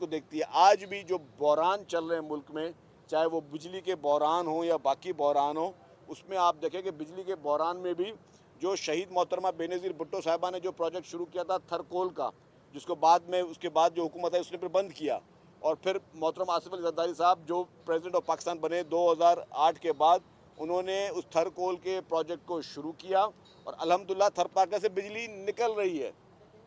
को देखती है। आज भी जो बहरान चल रहे हैं मुल्क में, चाहे वो बिजली के बहरान हो या बाकी बहरान हो, उसमें आप देखें कि बिजली के बहरान में भी जो शहीद मोहतरमा बेनज़ीर भुट्टो साहिबा ने जो प्रोजेक्ट शुरू किया था थरकोल का, जिसको बाद में उसके बाद जो हुकूमत है उसने फिर बंद किया, और फिर मोहतरमा आसिफ अली ज़रदारी साहब जो प्रेसिडेंट ऑफ पाकिस्तान बने 2008 के बाद, उन्होंने उस थरकोल के प्रोजेक्ट को शुरू किया और अल्हम्दुलिल्लाह थरपारकर से बिजली निकल रही है।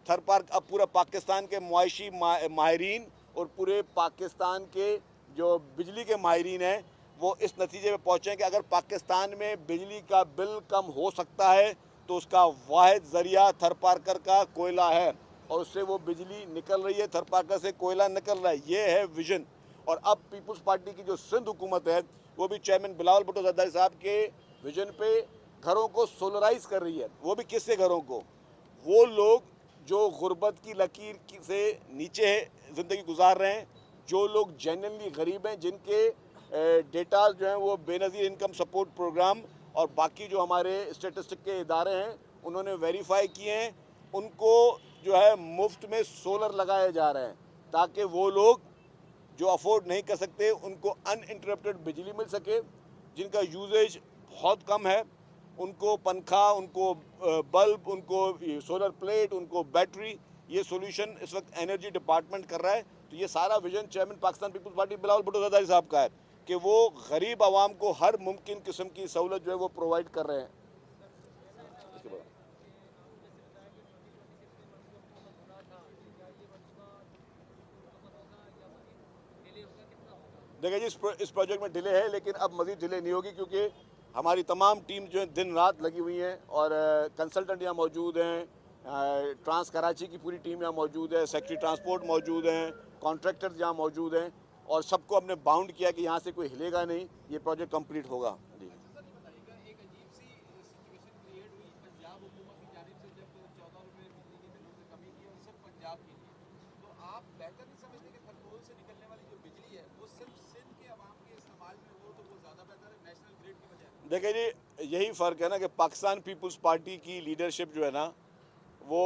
थर पार्क अब पूरा पाकिस्तान के मुआशी माहिरीन और पूरे पाकिस्तान के जो बिजली के माहिरीन हैं, वो इस नतीजे में पहुँचे हैं कि अगर पाकिस्तान में बिजली का बिल कम हो सकता है तो उसका वाहिद ज़रिया थर पार्कर का कोयला है, और उससे वो बिजली निकल रही है, थर पार्कर से कोयला निकल रहा है। ये है विजन। और अब पीपल्स पार्टी की जो सिंध हुकूमत है, वो भी चेयरमैन बिलावल भुट्टो ज़रदारी साहब के विजन पे घरों को सोलराइज कर रही है। वो भी किससे घरों को? वो लोग जो गुर्बत की लकीर से नीचे ज़िंदगी गुजार रहे हैं, जो लोग जेन्युइनली गरीब हैं, जिनके डेटा जो हैं वो बेनज़ीर इनकम सपोर्ट प्रोग्राम और बाकी जो हमारे स्टेटिस्टिक के इदारे हैं उन्होंने वेरीफाई किए हैं, उनको जो है मुफ्त में सोलर लगाए जा रहे हैं, ताकि वो लोग जो अफोर्ड नहीं कर सकते उनको अनइंटरप्टेड बिजली मिल सके, जिनका यूजेज बहुत कम है, उनको पंखा, उनको बल्ब, उनको सोलर प्लेट, उनको बैटरी, ये सोल्यूशन इस वक्त एनर्जी डिपार्टमेंट कर रहा है। तो ये सारा विजन चेयरमैन पाकिस्तान पीपल्स पार्टी बिलावल भुट्टो ज़रदारी साहब का है कि वो गरीब आवाम को हर मुमकिन किस्म की सहूलत जो है वो प्रोवाइड कर रहे हैं। इसके बाद देखिए जी, इस प्रोजेक्ट में डिले है, लेकिन अब मज़ीद डिले नहीं होगी, क्योंकि हमारी तमाम टीम जो है दिन रात लगी हुई हैं, और कंसल्टेंट यहाँ मौजूद हैं, ट्रांस कराची की पूरी टीम यहाँ मौजूद है, सेक्रेटरी ट्रांसपोर्ट मौजूद हैं, कॉन्ट्रैक्टर्स यहाँ मौजूद हैं, और सबको हमने बाउंड किया कि यहाँ से कोई हिलेगा नहीं, ये प्रोजेक्ट कंप्लीट होगा। जी, आप बेहतर नहीं समझते कि खरगोन से निकलने वाली जो बिजली है वो सिर्फ सिंध के अवाम के इस्तेमाल में हो तो वो ज़्यादा बेहतर है नेशनल ग्रिड की बजाय? देखिए जी, यही फ़र्क है ना कि पाकिस्तान पीपल्स पार्टी की लीडरशिप जो है ना, वो